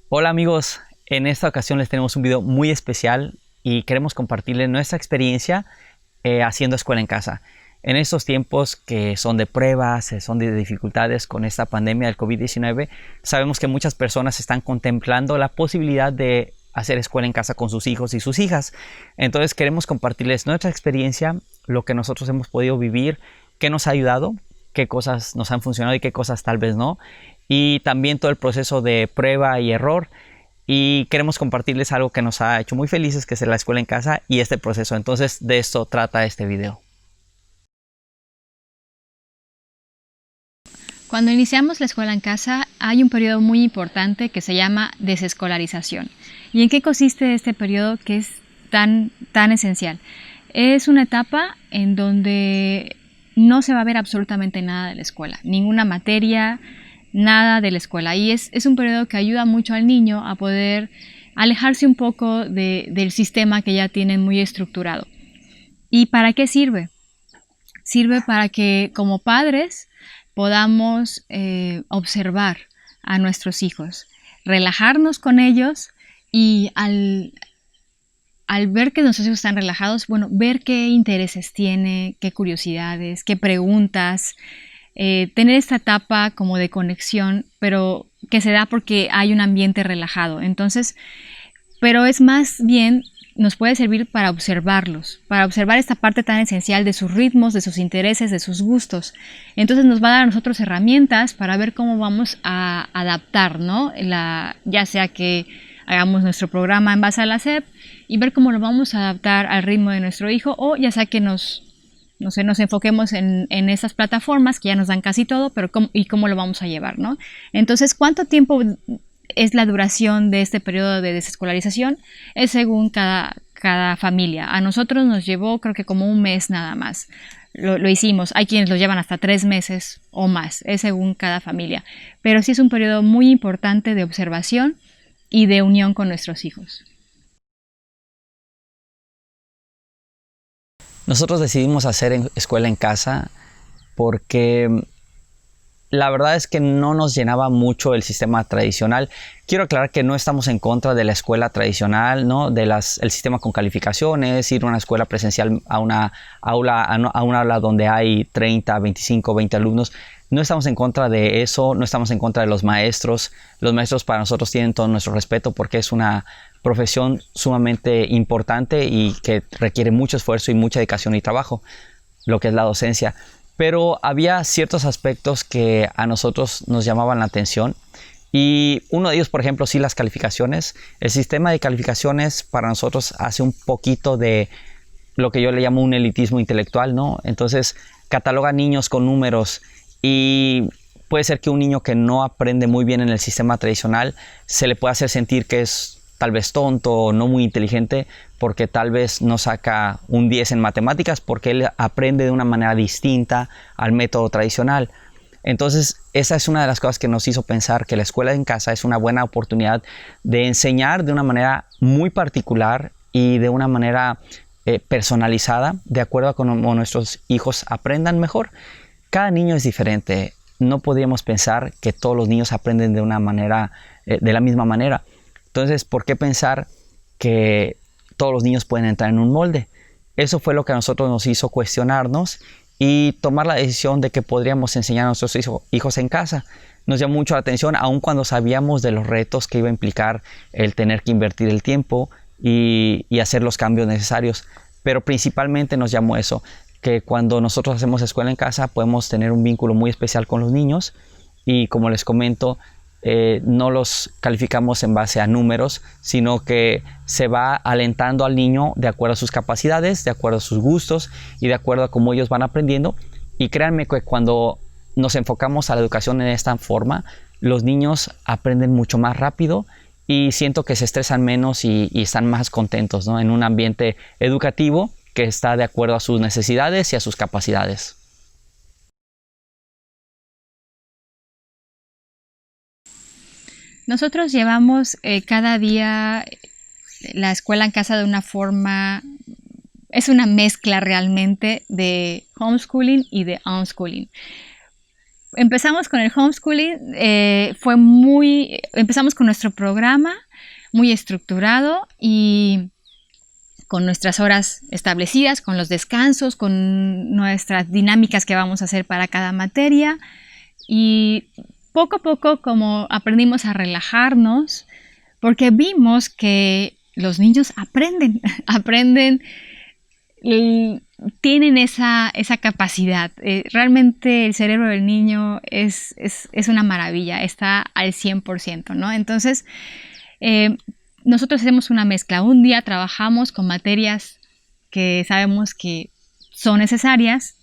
Hola amigos, en esta ocasión les tenemos un video muy especial y queremos compartirles nuestra experiencia haciendo escuela en casa. En estos tiempos que son de pruebas, son de dificultades con esta pandemia del COVID-19, sabemos que muchas personas están contemplando la posibilidad de hacer escuela en casa con sus hijos y sus hijas. Entonces queremos compartirles nuestra experiencia, lo que nosotros hemos podido vivir, qué nos ha ayudado, qué cosas nos han funcionado y qué cosas tal vez no, y también todo el proceso de prueba y error. Y queremos compartirles algo que nos ha hecho muy felices, que es la escuela en casa y este proceso. Entonces de esto trata este video. Cuando iniciamos la escuela en casa hay un periodo muy importante que se llama desescolarización. ¿Y en qué consiste este periodo que es tan esencial? Es una etapa en donde no se va a ver absolutamente nada de la escuela, ninguna materia, nada de la escuela. Y es un periodo que ayuda mucho al niño a poder alejarse un poco del sistema que ya tienen muy estructurado. ¿Y para qué sirve? Sirve para que como padres podamos observar a nuestros hijos, relajarnos con ellos y al ver que nuestros hijos están relajados, bueno, ver qué intereses tiene, qué curiosidades, qué preguntas, tener esta etapa como de conexión, pero que se da porque hay un ambiente relajado. Entonces, pero es más bien nos puede servir para observarlos, para observar esta parte tan esencial de sus ritmos, de sus intereses, de sus gustos. Entonces nos va a dar a nosotros herramientas para ver cómo vamos a adaptar, ¿no? Ya sea que hagamos nuestro programa en base a la SEP y ver cómo lo vamos a adaptar al ritmo de nuestro hijo, o ya sea que nos enfoquemos en esas plataformas que ya nos dan casi todo, pero cómo lo vamos a llevar, ¿no? Entonces, ¿cuánto tiempo es la duración de este periodo de desescolarización? Es según cada familia. A nosotros nos llevó creo que como un mes nada más. Lo hicimos. Hay quienes lo llevan hasta 3 meses o más. Es según cada familia. Pero sí es un periodo muy importante de observación y de unión con nuestros hijos. Nosotros decidimos hacer escuela en casa porque la verdad es que no nos llenaba mucho el sistema tradicional. Quiero aclarar que no estamos en contra de la escuela tradicional, ¿no? El sistema con calificaciones, ir a una escuela presencial a una aula donde hay 30, 25, 20 alumnos. No estamos en contra de eso, no estamos en contra de los maestros. Los maestros para nosotros tienen todo nuestro respeto porque es una profesión sumamente importante y que requiere mucho esfuerzo y mucha dedicación y trabajo, lo que es la docencia. Pero había ciertos aspectos que a nosotros nos llamaban la atención, y uno de ellos, por ejemplo, sí, las calificaciones. El sistema de calificaciones para nosotros hace un poquito de lo que yo le llamo un elitismo intelectual, ¿no? Entonces cataloga niños con números, y puede ser que un niño que no aprende muy bien en el sistema tradicional se le pueda hacer sentir que es tal vez tonto o no muy inteligente porque tal vez no saca un 10 en matemáticas porque él aprende de una manera distinta al método tradicional. Entonces esa es una de las cosas que nos hizo pensar que la escuela en casa es una buena oportunidad de enseñar de una manera muy particular y de una manera personalizada, de acuerdo a cómo nuestros hijos aprendan mejor. Cada niño es diferente. No podríamos pensar que todos los niños aprenden de una manera, de la misma manera. Entonces, ¿por qué pensar que todos los niños pueden entrar en un molde? Eso fue lo que a nosotros nos hizo cuestionarnos y tomar la decisión de que podríamos enseñar a nuestros hijos en casa. Nos llamó mucho la atención, aun cuando sabíamos de los retos que iba a implicar el tener que invertir el tiempo y hacer los cambios necesarios. Pero principalmente nos llamó eso, que cuando nosotros hacemos escuela en casa podemos tener un vínculo muy especial con los niños, y como les comento, no los calificamos en base a números, sino que se va alentando al niño de acuerdo a sus capacidades, de acuerdo a sus gustos y de acuerdo a cómo ellos van aprendiendo. Y créanme que cuando nos enfocamos a la educación en esta forma, los niños aprenden mucho más rápido y siento que se estresan menos y están más contentos, ¿no? En un ambiente educativo que está de acuerdo a sus necesidades y a sus capacidades. Nosotros llevamos cada día la escuela en casa de una forma, es una mezcla realmente de homeschooling y de unschooling. empezamos con el homeschooling, empezamos con nuestro programa muy estructurado y con nuestras horas establecidas, con los descansos, con nuestras dinámicas que vamos a hacer para cada materia. Y poco a poco como aprendimos a relajarnos, porque vimos que los niños aprenden, tienen esa capacidad. Realmente el cerebro del niño es una maravilla, está al 100%, ¿no? Entonces, nosotros hacemos una mezcla. Un día trabajamos con materias que sabemos que son necesarias,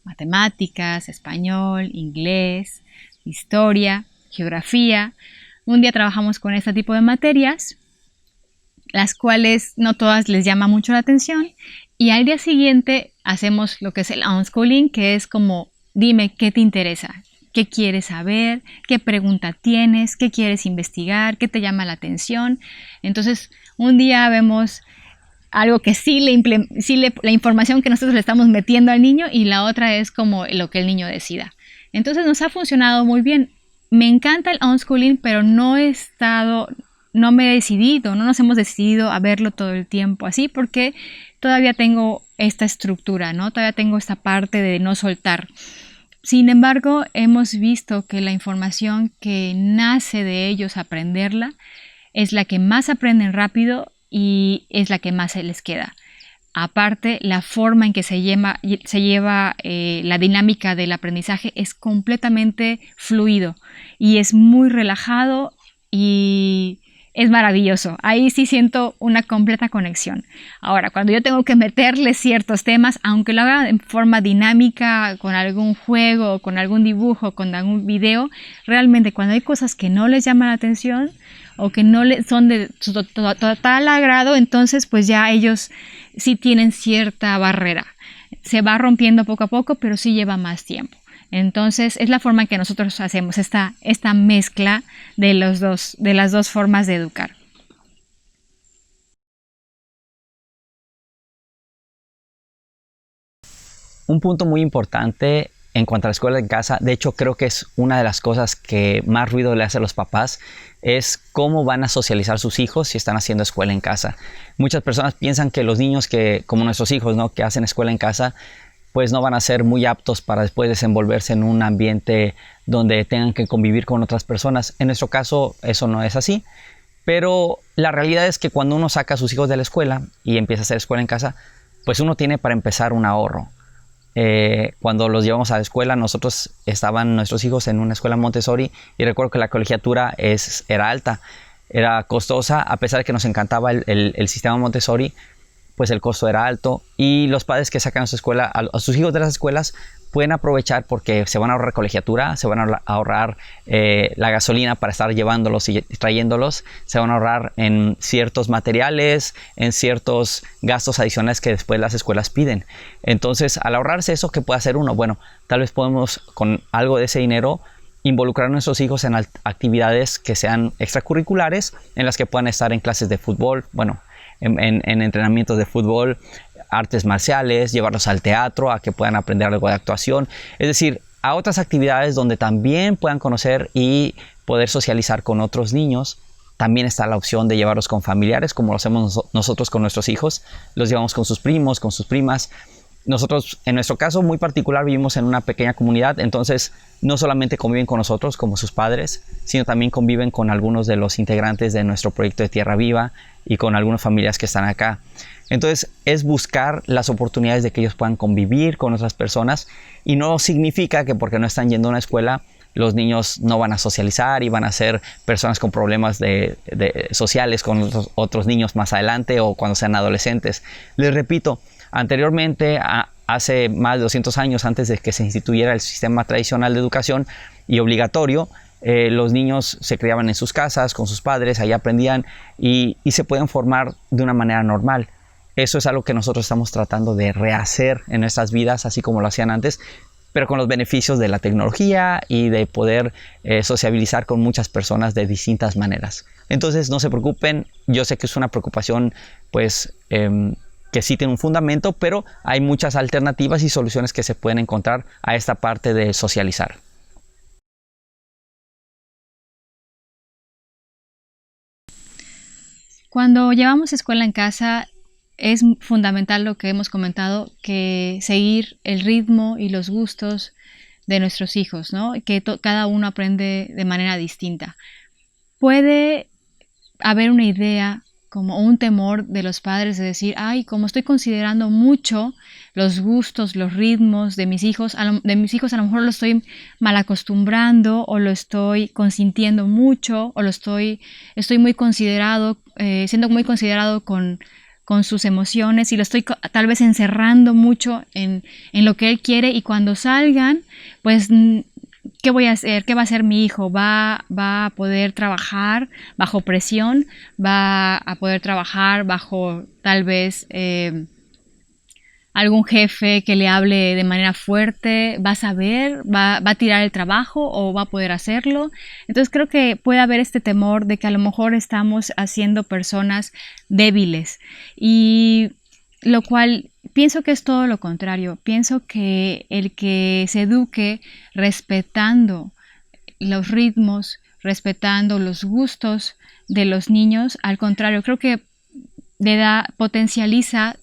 matemáticas, español, inglés, historia, geografía. Un día trabajamos con este tipo de materias, las cuales no todas les llama mucho la atención, y al día siguiente hacemos lo que es el unschooling, que es como, dime qué te interesa, qué quieres saber, qué pregunta tienes, qué quieres investigar, qué te llama la atención. Entonces, un día vemos algo que la información que nosotros le estamos metiendo al niño, y la otra es como lo que el niño decida. Entonces nos ha funcionado muy bien. Me encanta el unschooling, pero no nos hemos decidido a verlo todo el tiempo así, porque todavía tengo esta estructura, ¿no? Todavía tengo esta parte de no soltar. Sin embargo, hemos visto que la información que nace de ellos aprenderla es la que más aprenden rápido y es la que más se les queda. Aparte, la forma en que se lleva la dinámica del aprendizaje es completamente fluido y es muy relajado y es maravilloso. Ahí sí siento una completa conexión. Ahora, cuando yo tengo que meterle ciertos temas, aunque lo haga en forma dinámica, con algún juego, con algún dibujo, con algún video, realmente cuando hay cosas que no les llaman la atención o que no son de su total agrado, entonces pues ya ellos sí tienen cierta barrera. Se va rompiendo poco a poco, pero sí lleva más tiempo. Entonces es la forma en que nosotros hacemos esta mezcla de las dos formas de educar. Un punto muy importante en cuanto a la escuela en casa, de hecho creo que es una de las cosas que más ruido le hace a los papás, es cómo van a socializar sus hijos si están haciendo escuela en casa. Muchas personas piensan que los niños como nuestros hijos, ¿no?, que hacen escuela en casa, pues no van a ser muy aptos para después desenvolverse en un ambiente donde tengan que convivir con otras personas. En nuestro caso eso no es así, pero la realidad es que cuando uno saca a sus hijos de la escuela y empieza a hacer escuela en casa, pues uno tiene para empezar un ahorro. Cuando los llevamos a la escuela, estaban nuestros hijos en una escuela Montessori y recuerdo que la colegiatura era alta, era costosa, a pesar de que nos encantaba el sistema Montessori, pues el costo era alto, y los padres que sacan a sus hijos de las escuelas pueden aprovechar porque se van a ahorrar colegiatura, se van a ahorrar la gasolina para estar llevándolos y trayéndolos, se van a ahorrar en ciertos materiales, en ciertos gastos adicionales que después las escuelas piden. Entonces, al ahorrarse eso, ¿qué puede hacer uno? Bueno, tal vez podemos con algo de ese dinero involucrar a nuestros hijos en actividades que sean extracurriculares, en las que puedan estar en clases de fútbol, en entrenamientos de fútbol, artes marciales, llevarlos al teatro, a que puedan aprender algo de actuación, es decir, a otras actividades donde también puedan conocer y poder socializar con otros niños. También está la opción de llevarlos con familiares, como lo hacemos nosotros con nuestros hijos, los llevamos con sus primos, con sus primas. Nosotros, en nuestro caso muy particular, vivimos en una pequeña comunidad, entonces no solamente conviven con nosotros como sus padres, sino también conviven con algunos de los integrantes de nuestro proyecto de Tierra Viva y con algunas familias que están acá. Entonces es buscar las oportunidades de que ellos puedan convivir con otras personas, y no significa que porque no están yendo a una escuela los niños no van a socializar y van a ser personas con problemas sociales con otros niños más adelante o cuando sean adolescentes. Les repito, anteriormente, hace más de 200 años antes de que se instituyera el sistema tradicional de educación y obligatorio, los niños se criaban en sus casas con sus padres, ahí aprendían y se pueden formar de una manera normal. Eso es algo que nosotros estamos tratando de rehacer en nuestras vidas, así como lo hacían antes, pero con los beneficios de la tecnología y de poder sociabilizar con muchas personas de distintas maneras. Entonces no se preocupen, yo sé que es una preocupación que sí tiene un fundamento, pero hay muchas alternativas y soluciones que se pueden encontrar a esta parte de socializar. Cuando llevamos escuela en casa, es fundamental lo que hemos comentado, que seguir el ritmo y los gustos de nuestros hijos, ¿no? Que cada uno aprende de manera distinta. Puede haber una idea como un temor de los padres de decir, ay, como estoy considerando mucho los gustos, los ritmos de mis hijos, a lo mejor lo estoy mal acostumbrando o lo estoy consintiendo mucho o estoy muy considerado, siendo muy considerado con sus emociones y lo estoy tal vez encerrando mucho en lo que él quiere, y cuando salgan, pues ¿qué voy a hacer? ¿Qué va a hacer mi hijo? ¿Va a poder trabajar bajo presión? ¿Va a poder trabajar bajo tal vez algún jefe que le hable de manera fuerte? ¿Va a saber? ¿Va a tirar el trabajo o va a poder hacerlo? Entonces creo que puede haber este temor de que a lo mejor estamos haciendo personas débiles, y lo cual pienso que es todo lo contrario. Pienso que el que se eduque respetando los ritmos, respetando los gustos de los niños, al contrario, creo que potencializa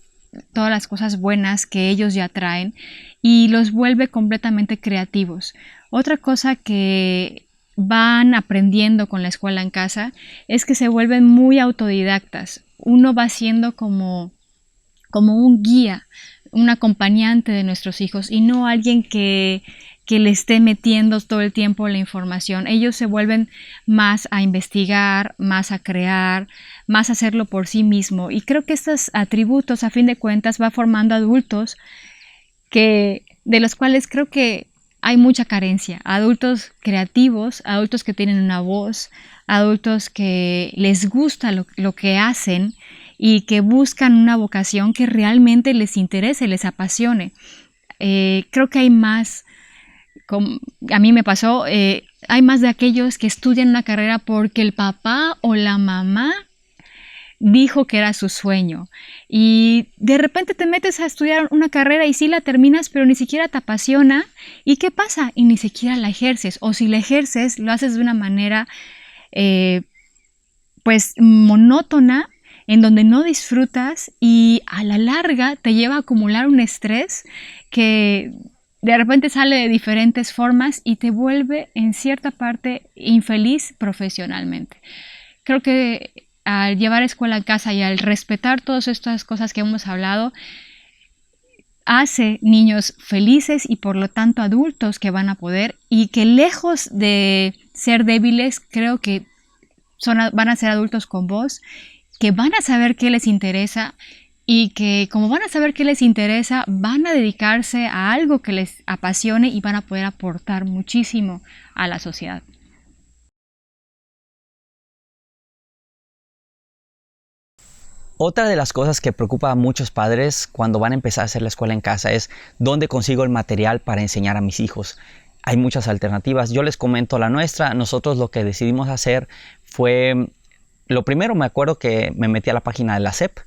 todas las cosas buenas que ellos ya traen y los vuelve completamente creativos. Otra cosa que van aprendiendo con la escuela en casa es que se vuelven muy autodidactas. Uno va siendo como un guía, un acompañante de nuestros hijos y no alguien que le esté metiendo todo el tiempo la información. Ellos se vuelven más a investigar, más a crear, más a hacerlo por sí mismo. Y creo que estos atributos, a fin de cuentas, va formando adultos de los cuales creo que hay mucha carencia. Adultos creativos, adultos que tienen una voz, adultos que les gusta lo que hacen y que buscan una vocación que realmente les interese, les apasione. Creo que hay más, a mí me pasó, hay más de aquellos que estudian una carrera porque el papá o la mamá dijo que era su sueño, y de repente te metes a estudiar una carrera y sí la terminas, pero ni siquiera te apasiona. ¿Y qué pasa? Y ni siquiera la ejerces, o si la ejerces lo haces de una manera pues monótona, en donde no disfrutas, y a la larga te lleva a acumular un estrés que de repente sale de diferentes formas y te vuelve en cierta parte infeliz profesionalmente. Creo que al llevar escuela a casa y al respetar todas estas cosas que hemos hablado, hace niños felices y por lo tanto adultos que van a poder, y que lejos de ser débiles, creo que van a ser adultos con voz, que van a saber qué les interesa, y que como van a saber qué les interesa, van a dedicarse a algo que les apasione y van a poder aportar muchísimo a la sociedad. Otra de las cosas que preocupa a muchos padres cuando van a empezar a hacer la escuela en casa es dónde consigo el material para enseñar a mis hijos. Hay muchas alternativas. Yo les comento la nuestra. Nosotros lo que decidimos hacer fue, lo primero, me acuerdo que me metí a la página de la SEP,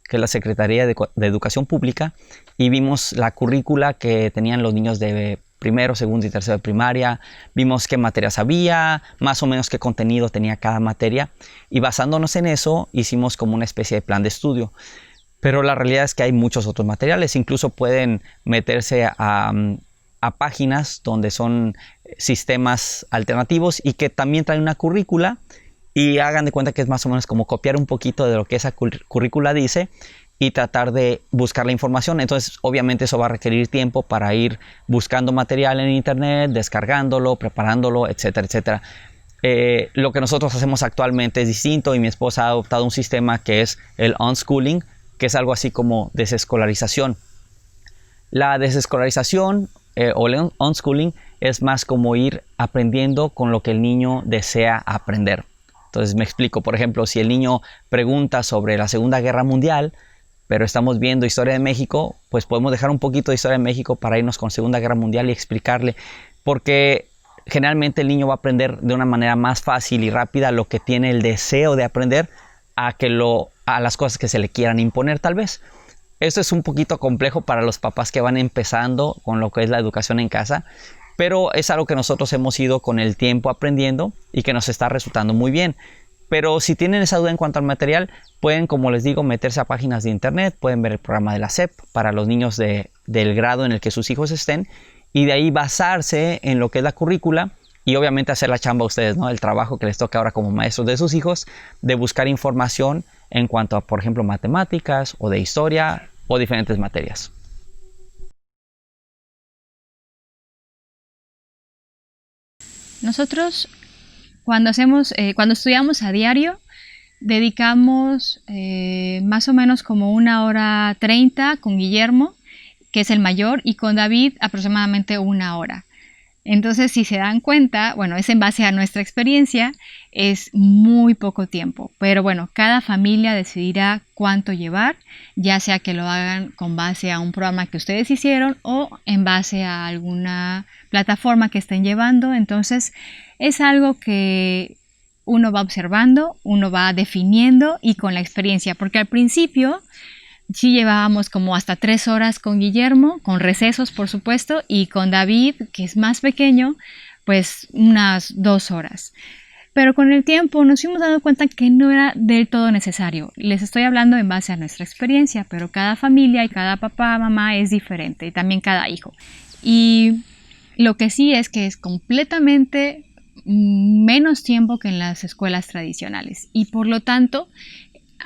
que es la Secretaría de Educación Pública, y vimos la currícula que tenían los niños de primero, segundo y tercero de primaria. Vimos qué materias había, más o menos qué contenido tenía cada materia, y basándonos en eso hicimos como una especie de plan de estudio. Pero la realidad es que hay muchos otros materiales. Incluso pueden meterse a páginas donde son sistemas alternativos y que también traen una currícula, y hagan de cuenta que es más o menos como copiar un poquito de lo que esa currícula dice y tratar de buscar la información. Entonces obviamente eso va a requerir tiempo para ir buscando material en internet, descargándolo, preparándolo, etcétera, etcétera. Lo que nosotros hacemos actualmente es distinto, y mi esposa ha adoptado un sistema que es el unschooling, que es algo así como desescolarización. La desescolarización o el unschooling es más como ir aprendiendo con lo que el niño desea aprender. Entonces me explico. Por ejemplo, si el niño pregunta sobre la Segunda Guerra Mundial, pero estamos viendo Historia de México, pues podemos dejar un poquito de Historia de México para irnos con Segunda Guerra Mundial y explicarle, porque generalmente el niño va a aprender de una manera más fácil y rápida lo que tiene el deseo de aprender a las cosas que se le quieran imponer tal vez. Esto es un poquito complejo para los papás que van empezando con lo que es la educación en casa, pero es algo que nosotros hemos ido con el tiempo aprendiendo y que nos está resultando muy bien. Pero si tienen esa duda en cuanto al material, pueden, como les digo, meterse a páginas de internet, pueden ver el programa de la SEP para los niños del grado en el que sus hijos estén, y de ahí basarse en lo que es la currícula y obviamente hacer la chamba a ustedes, ¿no? El trabajo que les toca ahora como maestros de sus hijos, de buscar información en cuanto a, por ejemplo, matemáticas o de historia o diferentes materias. Nosotros cuando estudiamos a diario, dedicamos más o menos como 1 hora 30 con Guillermo, que es el mayor, y con David aproximadamente 1 hora. Entonces, si se dan cuenta, bueno, es en base a nuestra experiencia, es muy poco tiempo. Pero bueno, cada familia decidirá cuánto llevar, ya sea que lo hagan con base a un programa que ustedes hicieron o en base a alguna plataforma que estén llevando. Entonces, es algo que uno va observando, uno va definiendo y con la experiencia, porque al principio sí llevábamos como hasta 3 horas con Guillermo, con recesos por supuesto, y con David, que es más pequeño, pues unas 2 horas. Pero con el tiempo nos fuimos dando cuenta que no era del todo necesario. Les estoy hablando en base a nuestra experiencia, pero cada familia y cada papá, mamá es diferente, y también cada hijo. Y lo que sí es que es completamente menos tiempo que en las escuelas tradicionales, y por lo tanto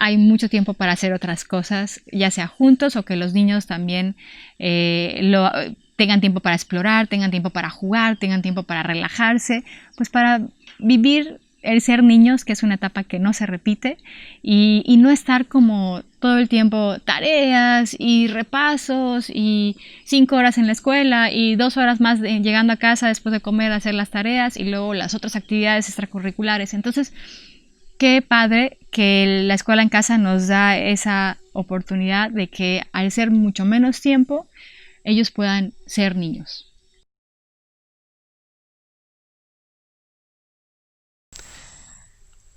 hay mucho tiempo para hacer otras cosas, ya sea juntos o que los niños también tengan tiempo para explorar, tengan tiempo para jugar, tengan tiempo para relajarse, pues para vivir el ser niños, que es una etapa que no se repite, y no estar como todo el tiempo tareas y repasos y 5 horas en la escuela y 2 horas más llegando a casa después de comer a hacer las tareas y luego las otras actividades extracurriculares. Entonces, qué padre que la escuela en casa nos da esa oportunidad de que al ser mucho menos tiempo, ellos puedan ser niños.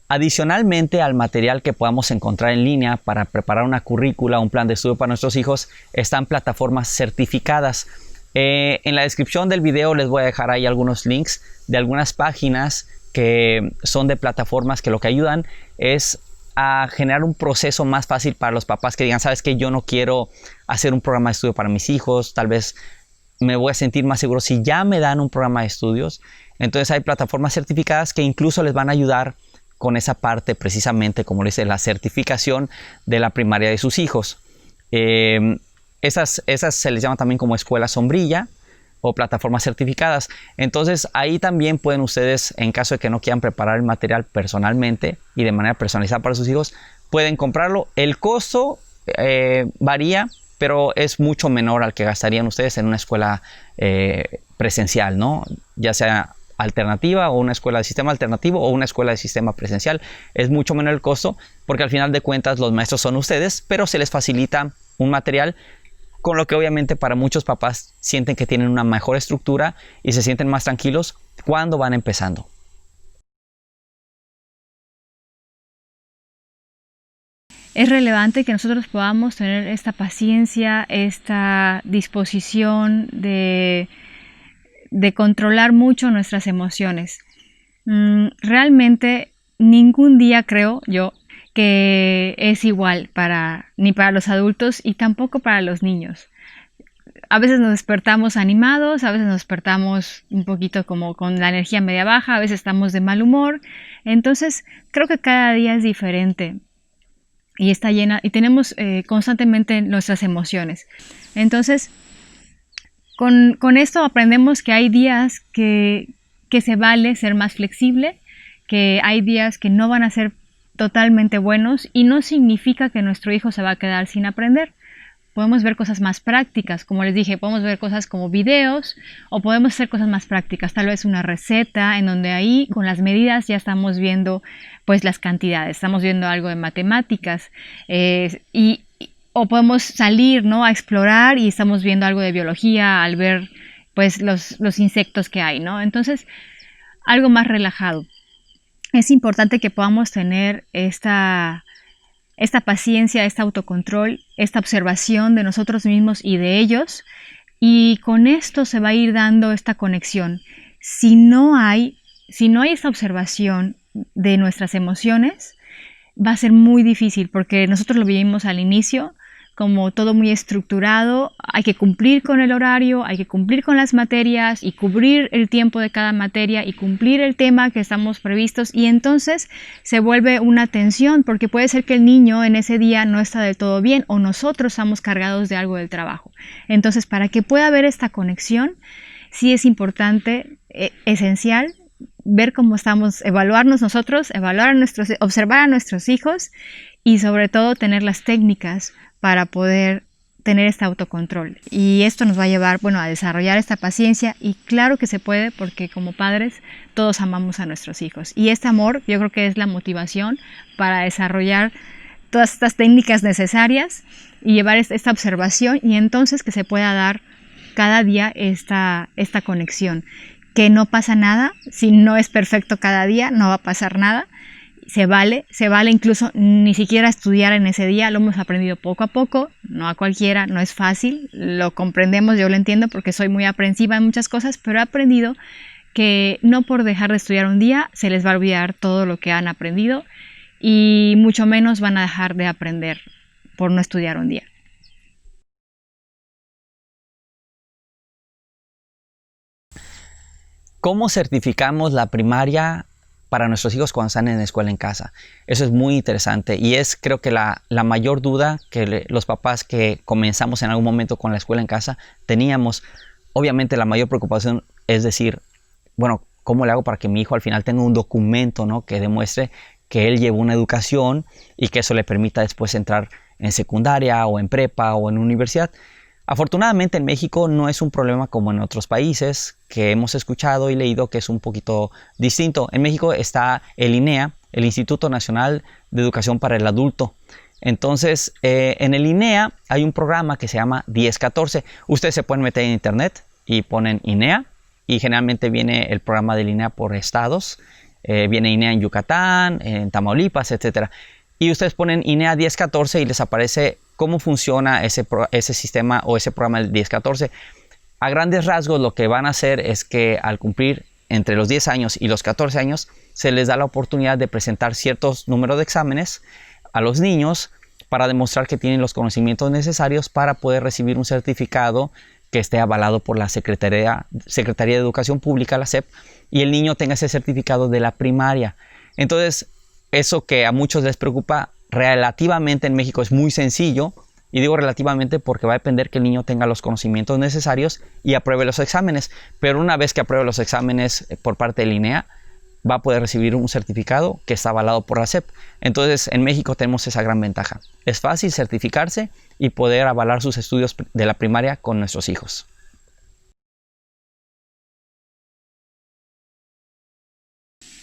Adicionalmente al material que podamos encontrar en línea para preparar una currícula, un plan de estudio para nuestros hijos, están plataformas certificadas. En la descripción del video les voy a dejar ahí algunos links de algunas páginas que son de plataformas que lo que ayudan es a generar un proceso más fácil para los papás que digan, sabes que yo no quiero hacer un programa de estudio para mis hijos, tal vez me voy a sentir más seguro si ya me dan un programa de estudios. Entonces hay plataformas certificadas que incluso les van a ayudar con esa parte precisamente, como le dice, la certificación de la primaria de sus hijos. Esas se les llama también como escuela sombrilla o plataformas certificadas. Entonces ahí también pueden ustedes, en caso de que no quieran preparar el material personalmente y de manera personalizada para sus hijos, pueden comprarlo. El costo varía, pero es mucho menor al que gastarían ustedes en una escuela presencial, ¿no? Ya sea alternativa o una escuela de sistema alternativo o una escuela de sistema presencial. Es mucho menor el costo porque al final de cuentas los maestros son ustedes, pero se les facilita un material con lo que obviamente para muchos papás sienten que tienen una mejor estructura y se sienten más tranquilos cuando van empezando. Es relevante que nosotros podamos tener esta paciencia, esta disposición de controlar mucho nuestras emociones. Realmente ningún día, creo yo, que es igual ni para los adultos y tampoco para los niños. A veces nos despertamos animados, a veces nos despertamos un poquito como con la energía media baja, a veces estamos de mal humor. Entonces creo que cada día es diferente y está llena y tenemos constantemente nuestras emociones. Entonces con esto aprendemos que hay días que se vale ser más flexible, que hay días que no van a ser totalmente buenos y no significa que nuestro hijo se va a quedar sin aprender. Podemos ver cosas más prácticas, como les dije, podemos ver cosas como videos o podemos hacer cosas más prácticas, tal vez una receta en donde ahí con las medidas ya estamos viendo pues las cantidades, estamos viendo algo de matemáticas o podemos salir, ¿no?, a explorar y estamos viendo algo de biología al ver pues los insectos que hay, ¿no? Entonces, algo más relajado. Es importante que podamos tener esta paciencia, este autocontrol, esta observación de nosotros mismos y de ellos, y con esto se va a ir dando esta conexión. Si no hay esta observación de nuestras emociones, va a ser muy difícil porque nosotros lo vivimos al inicio como todo muy estructurado, hay que cumplir con el horario, hay que cumplir con las materias y cubrir el tiempo de cada materia y cumplir el tema que estamos previstos, y entonces se vuelve una tensión porque puede ser que el niño en ese día no está del todo bien o nosotros estamos cargados de algo del trabajo. Entonces, para que pueda haber esta conexión, sí es importante, esencial, ver cómo estamos, evaluarnos nosotros, observar a nuestros hijos y sobre todo tener las técnicas para poder tener este autocontrol. Y esto nos va a llevar, a desarrollar esta paciencia, y claro que se puede porque como padres todos amamos a nuestros hijos. Y este amor yo creo que es la motivación para desarrollar todas estas técnicas necesarias y llevar esta observación, y entonces que se pueda dar cada día esta conexión. Que no pasa nada, si no es perfecto cada día, no va a pasar nada. Se vale incluso ni siquiera estudiar en ese día, lo hemos aprendido poco a poco, no a cualquiera, no es fácil, lo comprendemos, yo lo entiendo porque soy muy aprensiva en muchas cosas, pero he aprendido que no por dejar de estudiar un día se les va a olvidar todo lo que han aprendido, y mucho menos van a dejar de aprender por no estudiar un día. ¿Cómo certificamos la primaria para nuestros hijos cuando están en la escuela en casa? Eso es muy interesante y es, creo que la mayor duda que los papás que comenzamos en algún momento con la escuela en casa teníamos. Obviamente la mayor preocupación es decir, bueno, ¿cómo le hago para que mi hijo al final tenga un documento, ¿no?, que demuestre que él llevó una educación y que eso le permita después entrar en secundaria o en prepa o en universidad? Afortunadamente en México no es un problema como en otros países que hemos escuchado y leído que es un poquito distinto. En México está el INEA, el Instituto Nacional de Educación para el Adulto. Entonces, en el INEA hay un programa que se llama 1014. Ustedes se pueden meter en internet y ponen INEA y generalmente viene el programa del INEA por estados. Viene INEA en Yucatán, en Tamaulipas, etc. Y ustedes ponen INEA 1014 y les aparece cómo funciona ese sistema o ese programa del 1014. A grandes rasgos lo que van a hacer es que al cumplir entre los 10 años y los 14 años se les da la oportunidad de presentar ciertos números de exámenes a los niños para demostrar que tienen los conocimientos necesarios para poder recibir un certificado que esté avalado por la Secretaría de Educación Pública, la SEP, y el niño tenga ese certificado de la primaria. Entonces, eso que a muchos les preocupa, relativamente en México es muy sencillo, y digo relativamente porque va a depender que el niño tenga los conocimientos necesarios y apruebe los exámenes. Pero una vez que apruebe los exámenes por parte del INEA, va a poder recibir un certificado que está avalado por la SEP. Entonces, en México tenemos esa gran ventaja. Es fácil certificarse y poder avalar sus estudios de la primaria con nuestros hijos.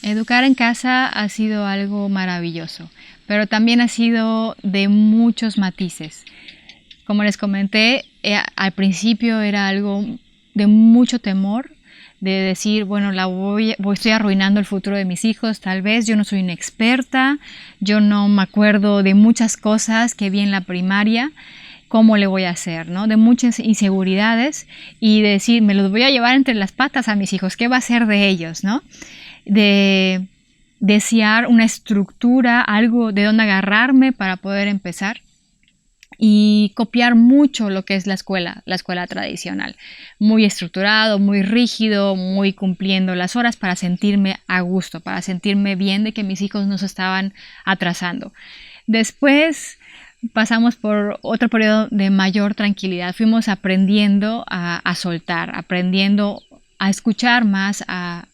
Educar en casa ha sido algo maravilloso, pero también ha sido de muchos matices. Como les comenté, al principio era algo de mucho temor, de decir, bueno, estoy arruinando el futuro de mis hijos, tal vez yo no soy una experta, yo no me acuerdo de muchas cosas que vi en la primaria, ¿cómo le voy a hacer?, ¿no? De muchas inseguridades y de decir, me los voy a llevar entre las patas a mis hijos, ¿qué va a ser de ellos?, ¿no? De desear una estructura, algo de donde agarrarme para poder empezar y copiar mucho lo que es la escuela tradicional, muy estructurado, muy rígido, muy cumpliendo las horas para sentirme a gusto, para sentirme bien de que mis hijos no se estaban atrasando. Después pasamos por otro periodo de mayor tranquilidad, fuimos aprendiendo a soltar, aprendiendo a escuchar más a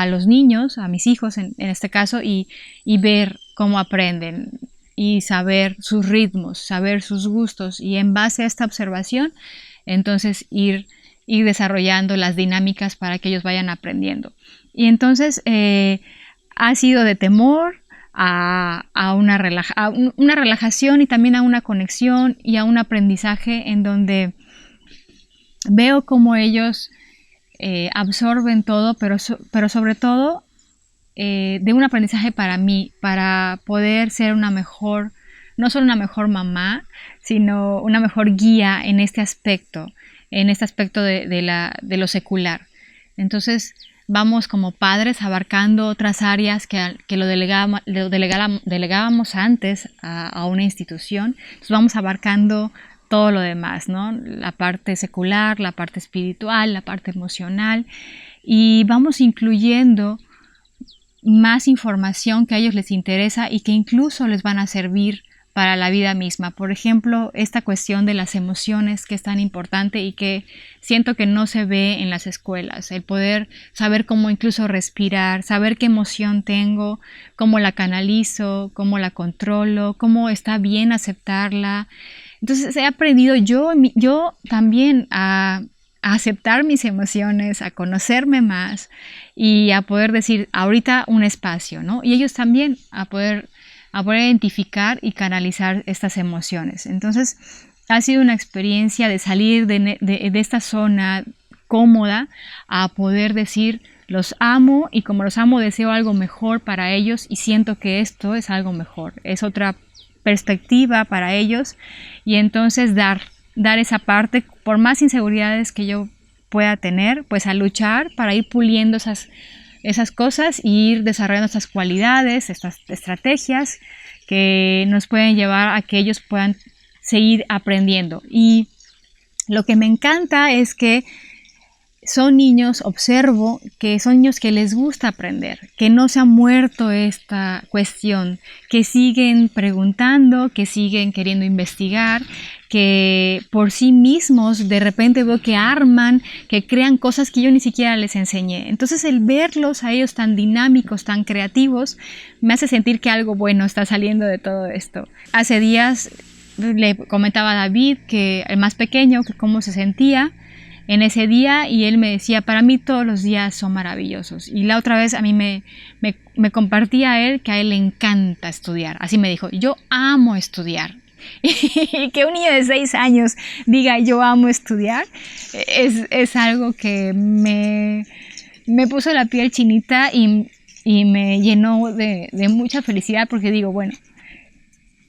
los niños, a mis hijos en este caso, y ver cómo aprenden y saber sus ritmos, saber sus gustos, y en base a esta observación entonces ir desarrollando las dinámicas para que ellos vayan aprendiendo. Y entonces ha sido de temor a una relajación y también a una conexión y a un aprendizaje en donde veo cómo ellos absorben todo, pero sobre todo de un aprendizaje para mí, para poder ser una mejor, no solo una mejor mamá, sino una mejor guía en este aspecto de lo secular. Entonces, vamos como padres abarcando otras áreas que lo delegábamos antes a una institución. Entonces vamos abarcando todo lo demás, ¿no? La parte secular, la parte espiritual, la parte emocional, y vamos incluyendo más información que a ellos les interesa y que incluso les van a servir para la vida misma. Por ejemplo, esta cuestión de las emociones, que es tan importante y que siento que no se ve en las escuelas. El poder saber cómo incluso respirar, saber qué emoción tengo, cómo la canalizo, cómo la controlo, cómo está bien aceptarla. Entonces he aprendido yo también a aceptar mis emociones, a conocerme más y a poder decir ahorita un espacio, ¿no? Y ellos también a poder identificar y canalizar estas emociones. Entonces ha sido una experiencia de salir de esta zona cómoda a poder decir los amo, y como los amo deseo algo mejor para ellos y siento que esto es algo mejor, es otra perspectiva para ellos, y entonces dar esa parte, por más inseguridades que yo pueda tener, pues a luchar para ir puliendo esas cosas y ir desarrollando estas cualidades, estas estrategias que nos pueden llevar a que ellos puedan seguir aprendiendo. Y lo que me encanta es que son niños, observo que son niños que les gusta aprender, que no se ha muerto esta cuestión, que siguen preguntando, que siguen queriendo investigar, que por sí mismos de repente veo que arman, que crean cosas que yo ni siquiera les enseñé. Entonces el verlos a ellos tan dinámicos, tan creativos, me hace sentir que algo bueno está saliendo de todo esto. Hace días le comentaba a David, que el más pequeño, que cómo se sentía en ese día, y él me decía, para mí todos los días son maravillosos. Y la otra vez a mí me compartía a él que a él le encanta estudiar. Así me dijo, yo amo estudiar. Y que un niño de 6 años diga yo amo estudiar es algo que me puso la piel chinita y me llenó de mucha felicidad, porque digo, bueno,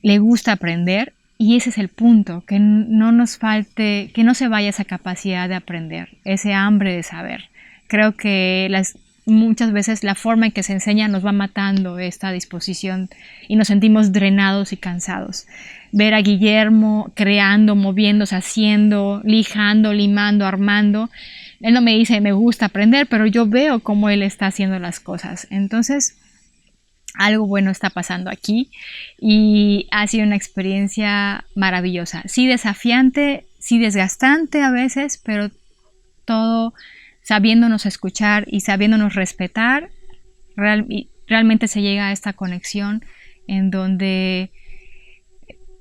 le gusta aprender. Y ese es el punto, que no nos falte, que no se vaya esa capacidad de aprender, ese hambre de saber. Creo que muchas veces la forma en que se enseña nos va matando esta disposición y nos sentimos drenados y cansados. Ver a Guillermo creando, moviéndose, haciendo, lijando, limando, armando. Él no me dice me gusta aprender, pero yo veo cómo él está haciendo las cosas. Entonces, algo bueno está pasando aquí y ha sido una experiencia maravillosa. Sí desafiante, sí desgastante a veces, pero todo sabiéndonos escuchar y sabiéndonos respetar, realmente se llega a esta conexión en donde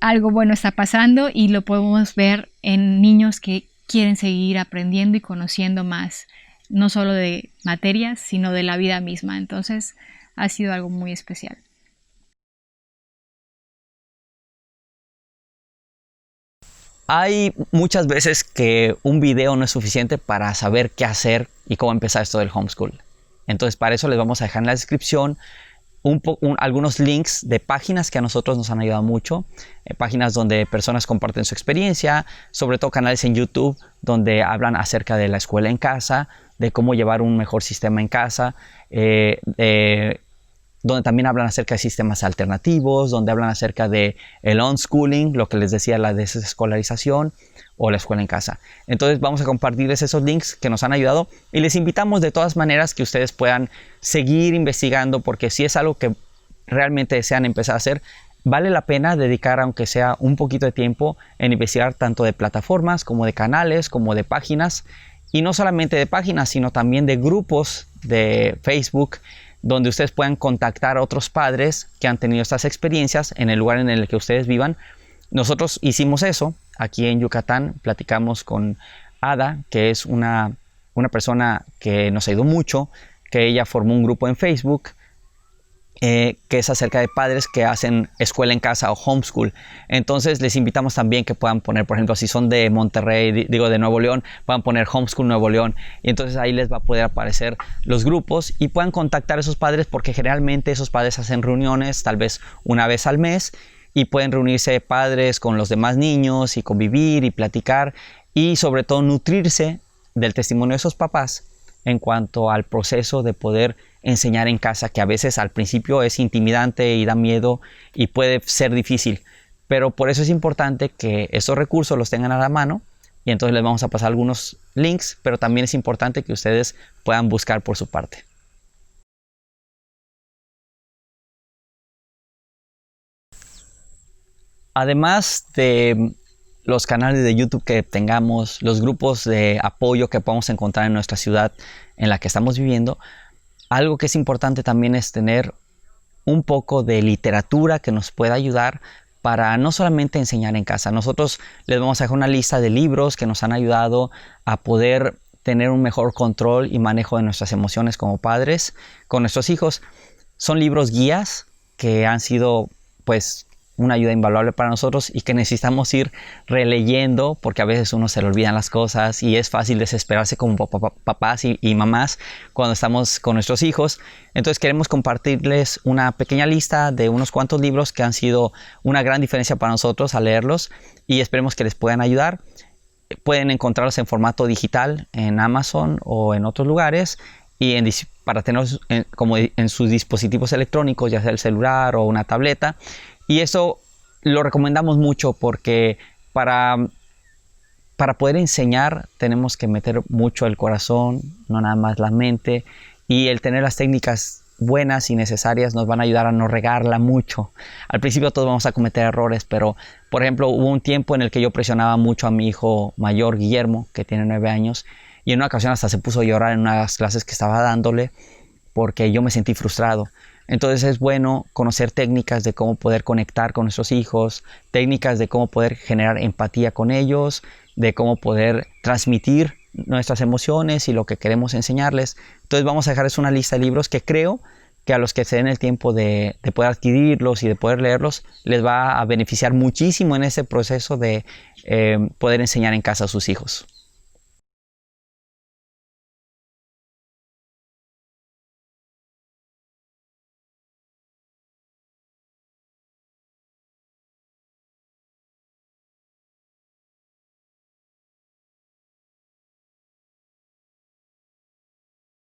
algo bueno está pasando y lo podemos ver en niños que quieren seguir aprendiendo y conociendo más, no solo de materias, sino de la vida misma. Entonces, ha sido algo muy especial. Hay muchas veces que un video no es suficiente para saber qué hacer y cómo empezar esto del homeschool. Entonces, para eso les vamos a dejar en la descripción algunos links de páginas que a nosotros nos han ayudado mucho, páginas donde personas comparten su experiencia, sobre todo canales en YouTube donde hablan acerca de la escuela en casa, de cómo llevar un mejor sistema en casa, donde también hablan acerca de sistemas alternativos, donde hablan acerca de el unschooling, lo que les decía, la desescolarización o la escuela en casa. Entonces vamos a compartirles esos links que nos han ayudado y les invitamos de todas maneras que ustedes puedan seguir investigando, porque si es algo que realmente desean empezar a hacer, vale la pena dedicar aunque sea un poquito de tiempo en investigar tanto de plataformas como de canales, como de páginas, y no solamente de páginas, sino también de grupos de Facebook, donde ustedes puedan contactar a otros padres que han tenido estas experiencias en el lugar en el que ustedes vivan. Nosotros hicimos eso aquí en Yucatán. Platicamos con Ada, que es una persona que nos ayudó mucho, que ella formó un grupo en Facebook que es acerca de padres que hacen escuela en casa o homeschool. Entonces les invitamos también que puedan poner, por ejemplo, si son de Monterrey, de Nuevo León, puedan poner Homeschool Nuevo León, y entonces ahí les va a poder aparecer los grupos y puedan contactar a esos padres, porque generalmente esos padres hacen reuniones tal vez una vez al mes y pueden reunirse padres con los demás niños y convivir y platicar y sobre todo nutrirse del testimonio de esos papás en cuanto al proceso de poder enseñar en casa, que a veces al principio es intimidante y da miedo y puede ser difícil. Pero por eso es importante que estos recursos los tengan a la mano, y entonces les vamos a pasar algunos links, pero también es importante que ustedes puedan buscar por su parte. Además de los canales de YouTube que tengamos, los grupos de apoyo que podamos encontrar en nuestra ciudad en la que estamos viviendo, algo que es importante también es tener un poco de literatura que nos pueda ayudar para no solamente enseñar en casa. Nosotros les vamos a dejar una lista de libros que nos han ayudado a poder tener un mejor control y manejo de nuestras emociones como padres con nuestros hijos. Son libros guías que han sido pues una ayuda invaluable para nosotros y que necesitamos ir releyendo, porque a veces uno se le olvidan las cosas y es fácil desesperarse como papás y mamás cuando estamos con nuestros hijos. Entonces queremos compartirles una pequeña lista de unos cuantos libros que han sido una gran diferencia para nosotros al leerlos, y esperemos que les puedan ayudar. Pueden encontrarlos en formato digital en Amazon o en otros lugares, y para tenerlos como en sus dispositivos electrónicos, ya sea el celular o una tableta. Y eso lo recomendamos mucho porque para poder enseñar tenemos que meter mucho el corazón, no nada más la mente, y el tener las técnicas buenas y necesarias nos van a ayudar a no regarla mucho. Al principio todos vamos a cometer errores, pero por ejemplo hubo un tiempo en el que yo presionaba mucho a mi hijo mayor, Guillermo, que tiene 9 años, y en una ocasión hasta se puso a llorar en unas clases que estaba dándole porque yo me sentí frustrado. Entonces es bueno conocer técnicas de cómo poder conectar con nuestros hijos, técnicas de cómo poder generar empatía con ellos, de cómo poder transmitir nuestras emociones y lo que queremos enseñarles. Entonces vamos a dejarles una lista de libros que creo que a los que se den el tiempo de poder adquirirlos y de poder leerlos, les va a beneficiar muchísimo en ese proceso de poder enseñar en casa a sus hijos.